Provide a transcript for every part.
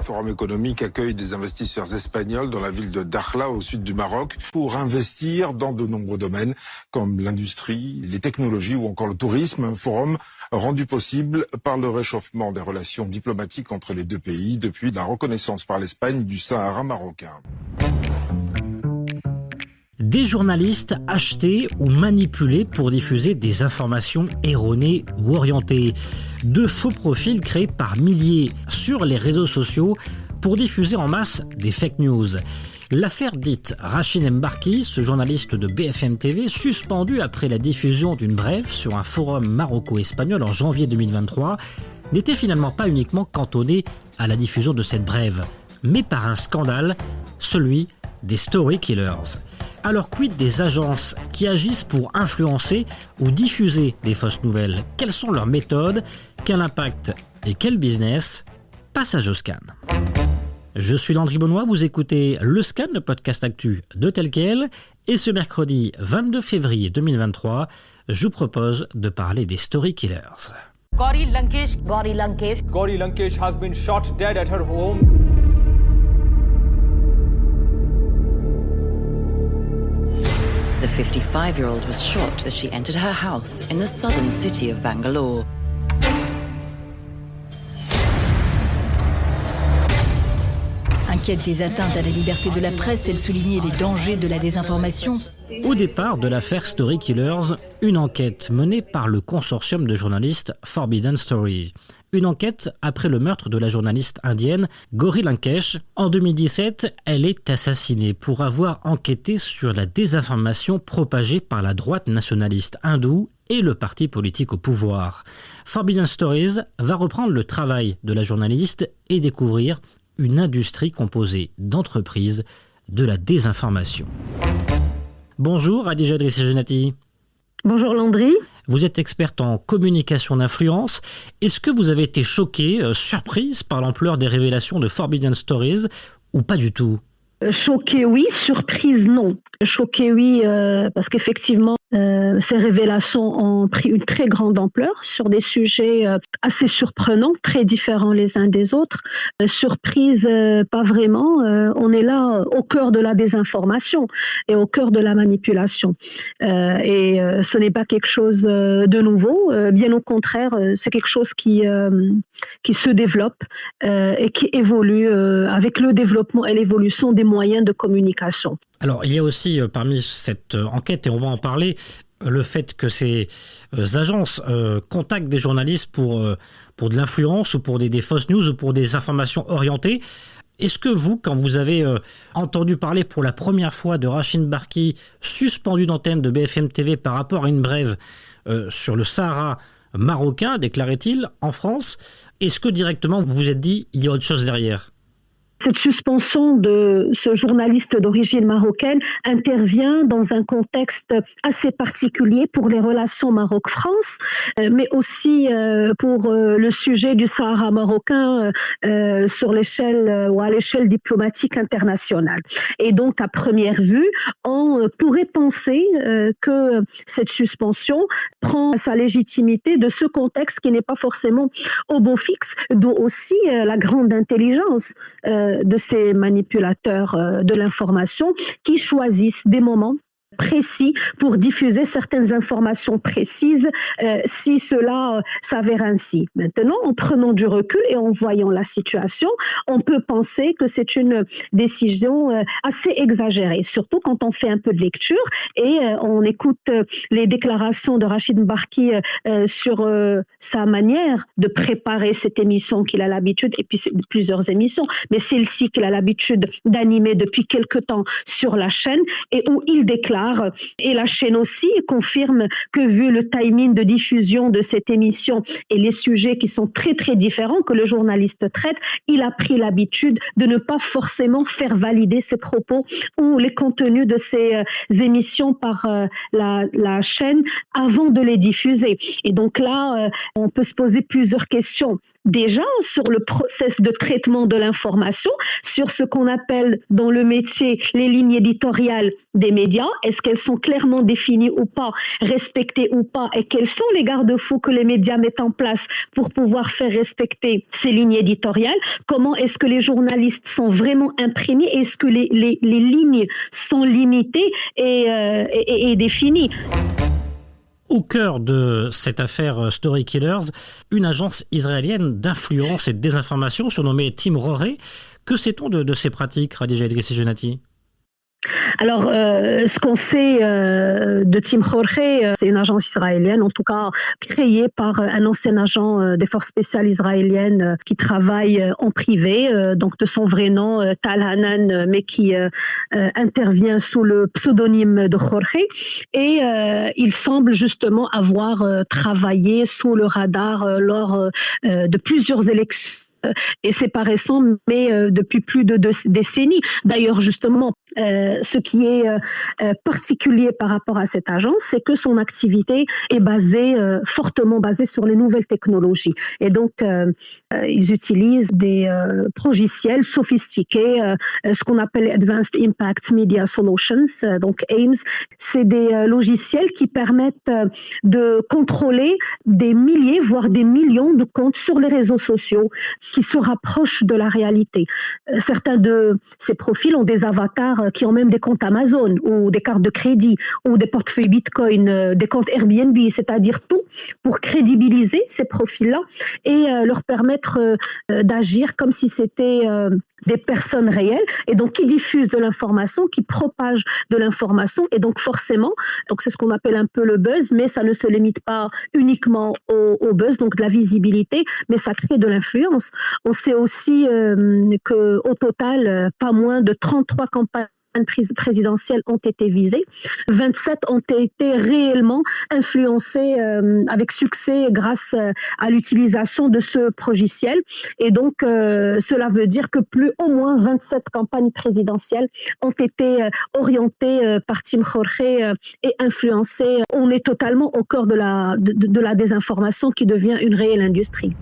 Forum économique accueille des investisseurs espagnols dans la ville de Dakhla, au sud du Maroc, pour investir dans de nombreux domaines comme l'industrie, les technologies ou encore le tourisme. Un forum rendu possible par le réchauffement des relations diplomatiques entre les deux pays depuis la reconnaissance par l'Espagne du Sahara marocain. Des journalistes achetés ou manipulés pour diffuser des informations erronées ou orientées. De faux profils créés par milliers sur les réseaux sociaux pour diffuser en masse des fake news. L'affaire dite Rachid Mbarki, ce journaliste de BFM TV, suspendu après la diffusion d'une brève sur un forum maroco-espagnol en janvier 2023, n'était finalement pas uniquement cantonné à la diffusion de cette brève, mais par un scandale, celui des story killers. Alors quid des agences qui agissent pour influencer ou diffuser des fausses nouvelles? Quelles sont leurs méthodes? Quel impact et quel business? Passage au scan. Je suis Landry Benoît, vous écoutez Le Scan, le podcast actu de Tel Quel, et ce mercredi 22 février 2023, je vous propose de parler des story killers. Gauri Lankesh has been shot dead at her home. The 55-year-old was shot as she entered her house in the southern city of Bangalore. Inquiète des atteintes à la liberté de la presse, elle soulignait les dangers de la désinformation. Au départ de l'affaire Story Killers, une enquête menée par le consortium de journalistes Forbidden Story. Une enquête après le meurtre de la journaliste indienne Gauri Lankesh. En 2017, elle est assassinée pour avoir enquêté sur la désinformation propagée par la droite nationaliste hindoue et le parti politique au pouvoir. Forbidden Stories va reprendre le travail de la journaliste et découvrir une industrie composée d'entreprises de la désinformation. Bonjour Adija Drissi-Genati. Bonjour Landry. Vous êtes experte en communication d'influence. Est-ce que vous avez été choquée, surprise par l'ampleur des révélations de Forbidden Stories ou pas du tout? Choquée oui, surprise non. Choquée oui, parce qu'effectivement, ces révélations ont pris une très grande ampleur sur des sujets assez surprenants, très différents les uns des autres. Surprise, pas vraiment. On est là au cœur de la désinformation et au cœur de la manipulation. Et ce n'est pas quelque chose de nouveau. Bien au contraire, c'est quelque chose qui se développe et qui évolue avec le développement et l'évolution des moyens de communication. Alors, il y a aussi parmi cette enquête, et on va en parler, le fait que ces agences contactent des journalistes pour de l'influence ou pour des fausses news ou pour des informations orientées. Est-ce que vous, quand vous avez entendu parler pour la première fois de Rachid Mbarki suspendu d'antenne de BFM TV par rapport à une brève sur le Sahara marocain, déclarait-il, en France, est-ce que directement vous vous êtes dit il y a autre chose derrière ? Cette suspension de ce journaliste d'origine marocaine intervient dans un contexte assez particulier pour les relations Maroc-France, mais aussi pour le sujet du Sahara marocain sur l'échelle ou à l'échelle diplomatique internationale. Et donc, à première vue, on pourrait penser que cette suspension prend sa légitimité de ce contexte qui n'est pas forcément au beau fixe, d'où aussi la grande intelligence de ces manipulateurs de l'information qui choisissent des moments précis pour diffuser certaines informations précises si cela s'avère ainsi. Maintenant, en prenant du recul et en voyant la situation, on peut penser que c'est une décision assez exagérée, surtout quand on fait un peu de lecture et on écoute les déclarations de Rachid Mbarki sur sa manière de préparer cette émission qu'il a l'habitude, et puis c'est plusieurs émissions, mais celle-ci qu'il a l'habitude d'animer depuis quelque temps sur la chaîne et où il déclare. Et la chaîne aussi confirme que vu le timing de diffusion de cette émission et les sujets qui sont très très différents que le journaliste traite, il a pris l'habitude de ne pas forcément faire valider ses propos ou les contenus de ces émissions par la chaîne avant de les diffuser. Et donc là, on peut se poser plusieurs questions. Déjà, sur le process de traitement de l'information, sur ce qu'on appelle dans le métier les lignes éditoriales des médias. Est-ce est-ce qu'elles sont clairement définies ou pas, respectées ou pas, et quels sont les garde-fous que les médias mettent en place pour pouvoir faire respecter ces lignes éditoriales, comment est-ce que les journalistes sont vraiment imprégnés, est-ce que les lignes sont limitées et définies. Au cœur de cette affaire Story Killers, une agence israélienne d'influence et de désinformation surnommée Team Roré. Que sait-on de ces pratiques, Khadija Idrissi-Genati ? Alors, ce qu'on sait de Team Roré, c'est une agence israélienne, en tout cas créée par un ancien agent des forces spéciales israéliennes qui travaille en privé, donc de son vrai nom, Tal Hanan, mais qui intervient sous le pseudonyme de Roré. Et il semble justement avoir travaillé sous le radar lors de plusieurs élections. Et c'est pas récent, mais depuis plus de 2 décennies. D'ailleurs, justement, ce qui est particulier par rapport à cette agence, c'est que son activité est fortement basée sur les nouvelles technologies. Et donc, ils utilisent des logiciels sophistiqués, ce qu'on appelle Advanced Impact Media Solutions, donc AIMS. C'est des logiciels qui permettent de contrôler des milliers, voire des millions de comptes sur les réseaux sociaux qui se rapprochent de la réalité. Certains de ces profils ont des avatars qui ont même des comptes Amazon ou des cartes de crédit ou des portefeuilles Bitcoin, des comptes Airbnb, c'est-à-dire tout pour crédibiliser ces profils-là et leur permettre d'agir comme si c'était des personnes réelles, et donc qui diffusent de l'information, qui propagent de l'information, et donc forcément, donc c'est ce qu'on appelle un peu le buzz, mais ça ne se limite pas uniquement au buzz, donc de la visibilité, mais ça crée de l'influence. On sait aussi qu'au total, pas moins de 33 campagnes présidentielles ont été visées. 27 ont été réellement influencées avec succès grâce à l'utilisation de ce logiciel. Et donc, cela veut dire que au moins 27 campagnes présidentielles ont été orientées par Team Roré et influencées. On est totalement au cœur de la désinformation qui devient une réelle industrie.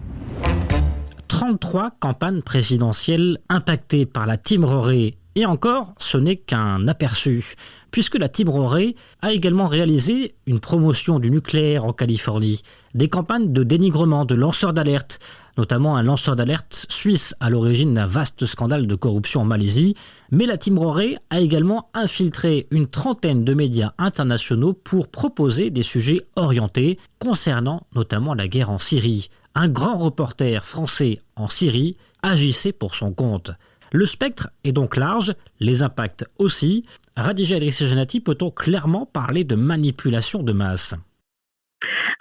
33 campagnes présidentielles impactées par la Team Roré. Et encore, ce n'est qu'un aperçu, puisque la Team Roré a également réalisé une promotion du nucléaire en Californie, des campagnes de dénigrement de lanceurs d'alerte, notamment un lanceur d'alerte suisse à l'origine d'un vaste scandale de corruption en Malaisie. Mais la Team Roré a également infiltré une trentaine de médias internationaux pour proposer des sujets orientés concernant notamment la guerre en Syrie. Un grand reporter français en Syrie agissait pour son compte. Le spectre est donc large, les impacts aussi. Khadija Idrissi-Genati, peut-on clairement parler de manipulation de masse ?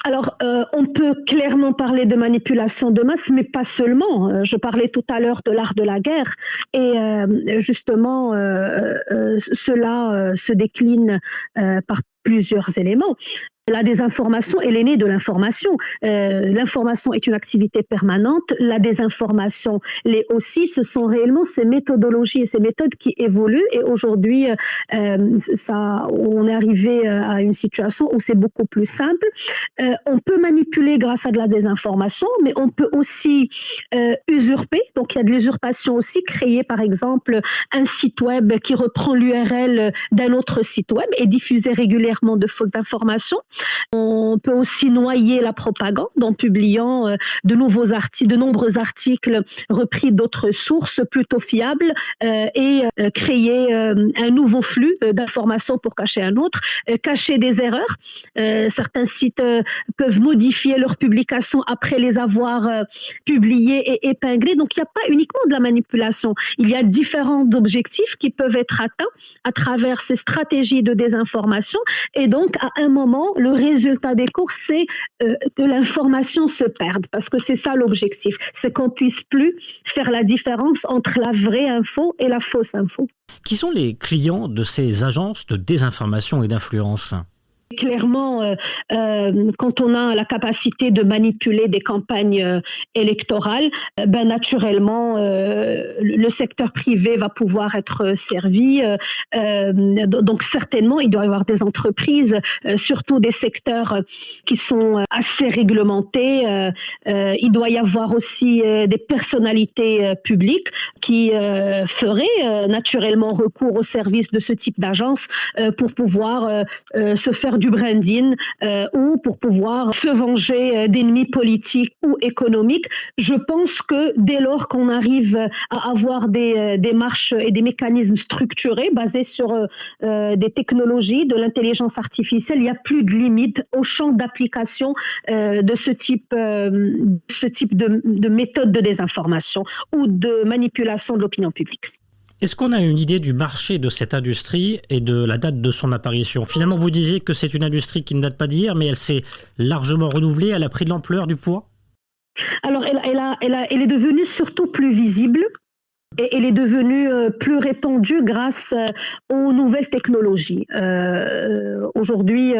Alors, on peut clairement parler de manipulation de masse, mais pas seulement. Je parlais tout à l'heure de l'art de la guerre et justement, cela se décline par plusieurs éléments. La désinformation, elle est née de l'information. L'information est une activité permanente. La désinformation l'est aussi. Ce sont réellement ces méthodologies et ces méthodes qui évoluent. Et aujourd'hui, on est arrivé à une situation où c'est beaucoup plus simple. On peut manipuler grâce à de la désinformation, mais on peut aussi usurper. Donc, il y a de l'usurpation aussi, créer par exemple un site web qui reprend l'URL d'un autre site web et diffuser régulièrement de fausses informations. On peut aussi noyer la propagande en publiant de nombreux articles repris d'autres sources plutôt fiables et créer un nouveau flux d'informations pour cacher un autre, cacher des erreurs. Certains sites peuvent modifier leurs publications après les avoir publiées et épinglées. Donc, il n'y a pas uniquement de la manipulation. Il y a différents objectifs qui peuvent être atteints à travers ces stratégies de désinformation. Et donc, à un moment, le résultat des courses, c'est que l'information se perde, parce que c'est ça l'objectif, c'est qu'on puisse plus faire la différence entre la vraie info et la fausse info. Qui sont les clients de ces agences de désinformation et d'influence ? Clairement, quand on a la capacité de manipuler des campagnes électorales, naturellement, le secteur privé va pouvoir être servi. Donc certainement, il doit y avoir des entreprises, surtout des secteurs qui sont assez réglementés. Il doit y avoir aussi des personnalités publiques qui feraient naturellement recours au service de ce type d'agence pour pouvoir se faire du branding ou pour pouvoir se venger d'ennemis politiques ou économiques. Je pense que dès lors qu'on arrive à avoir des démarches et des mécanismes structurés basés sur des technologies, de l'intelligence artificielle, il n'y a plus de limite au champ d'application de ce type de méthode de désinformation ou de manipulation de l'opinion publique. Est-ce qu'on a une idée du marché de cette industrie et de la date de son apparition ? Finalement, vous disiez que c'est une industrie qui ne date pas d'hier, mais elle s'est largement renouvelée, elle a pris de l'ampleur, du poids ? Alors, elle est devenue surtout plus visible. Et elle est devenue plus répandue grâce aux nouvelles technologies. Aujourd'hui,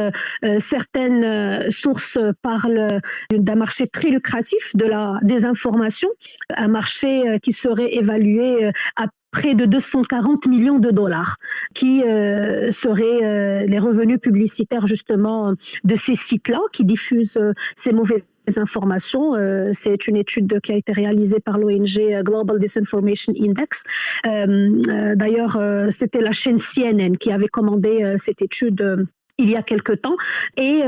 certaines sources parlent d'un marché très lucratif de la désinformation, un marché qui serait évalué à près de 240 millions de dollars, qui seraient les revenus publicitaires justement de ces sites-là qui diffusent ces mauvaises informations. C'est une étude qui a été réalisée par l'ONG Global Disinformation Index. D'ailleurs, c'était la chaîne CNN qui avait commandé cette étude il y a quelque temps. Et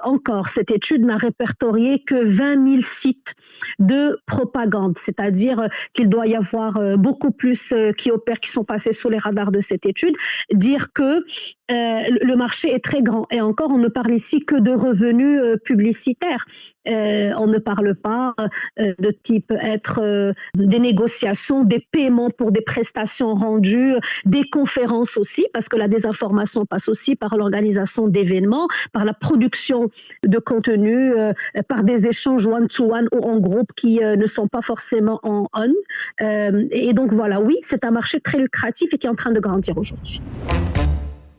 encore, cette étude n'a répertorié que 20 000 sites de propagande, c'est-à-dire qu'il doit y avoir beaucoup plus qui opèrent, qui sont passés sous les radars de cette étude. Dire que le marché est très grand. Et encore, on ne parle ici que de revenus publicitaires. On ne parle pas de type être des négociations, des paiements pour des prestations rendues, des conférences aussi, parce que la désinformation passe aussi par l'organisation d'événements, par la production de contenu, par des échanges one-to-one ou en groupe qui ne sont pas forcément en on. Et donc voilà, oui, c'est un marché très lucratif et qui est en train de grandir aujourd'hui.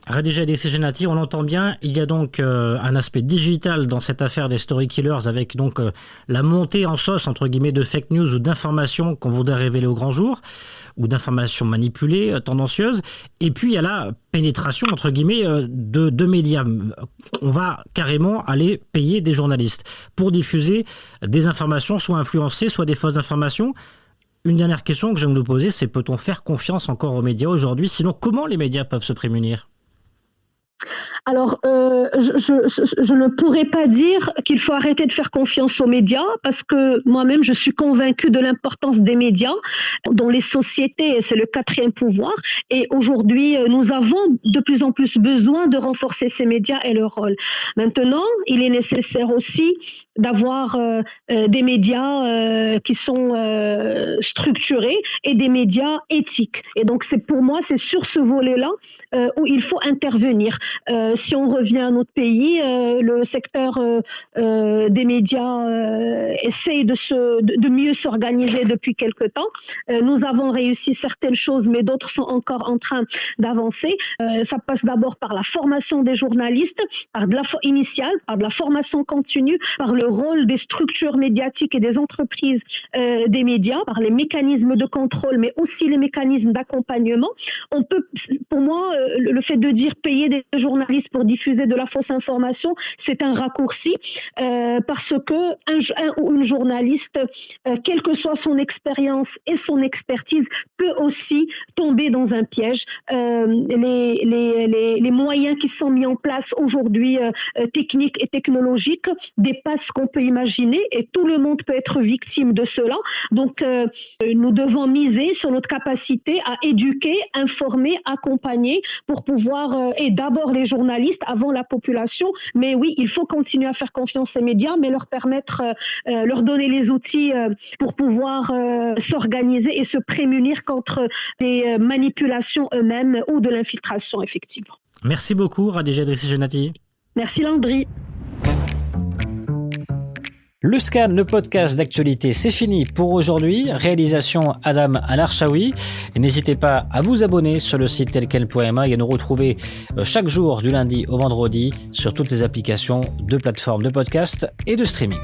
Khadija Idrissi Jannati, on l'entend bien, il y a donc un aspect digital dans cette affaire des story killers avec donc la montée en sauce entre guillemets de fake news ou d'informations qu'on voudrait révéler au grand jour ou d'informations manipulées, tendancieuses, et puis il y a la pénétration entre guillemets de médias. On va carrément aller payer des journalistes pour diffuser des informations soit influencées, soit des fausses informations. Une dernière question que je vais me poser, c'est peut-on faire confiance encore aux médias aujourd'hui ? Sinon, comment les médias peuvent se prémunir ? Alors, je ne pourrais pas dire qu'il faut arrêter de faire confiance aux médias parce que moi-même, je suis convaincue de l'importance des médias dans les sociétés. C'est le quatrième pouvoir. Et aujourd'hui, nous avons de plus en plus besoin de renforcer ces médias et leur rôle. Maintenant, il est nécessaire aussi d'avoir des médias qui sont structurés et des médias éthiques. Et donc, pour moi, c'est sur ce volet-là où il faut intervenir. Si on revient à notre pays, le secteur des médias essaye de mieux s'organiser depuis quelque temps. Nous avons réussi certaines choses, mais d'autres sont encore en train d'avancer. Ça passe d'abord par la formation des journalistes, par de la formation continue, par le rôle des structures médiatiques et des entreprises des médias, par les mécanismes de contrôle, mais aussi les mécanismes d'accompagnement. On peut, pour moi, le fait de dire payer des journalistes pour diffuser de la fausse information, c'est un raccourci parce que un ou une journaliste, quelle que soit son expérience et son expertise, peut aussi tomber dans un piège. Les moyens qui sont mis en place aujourd'hui, techniques et technologiques, dépassent ce qu'on peut imaginer et tout le monde peut être victime de cela. Donc, nous devons miser sur notre capacité à éduquer, informer, accompagner pour pouvoir, et d'abord les journalistes avant la population. Mais oui, il faut continuer à faire confiance aux médias, mais leur permettre, leur donner les outils pour pouvoir s'organiser et se prémunir contre des manipulations eux-mêmes ou de l'infiltration, effectivement. Merci beaucoup, Khadija Idrissi Jannati. Merci, Landry. Le Scan, le podcast d'actualité, c'est fini pour aujourd'hui. Réalisation Adam Al-Arshawi. N'hésitez pas à vous abonner sur le site telquel.ma et à nous retrouver chaque jour du lundi au vendredi sur toutes les applications de plateformes de podcast et de streaming.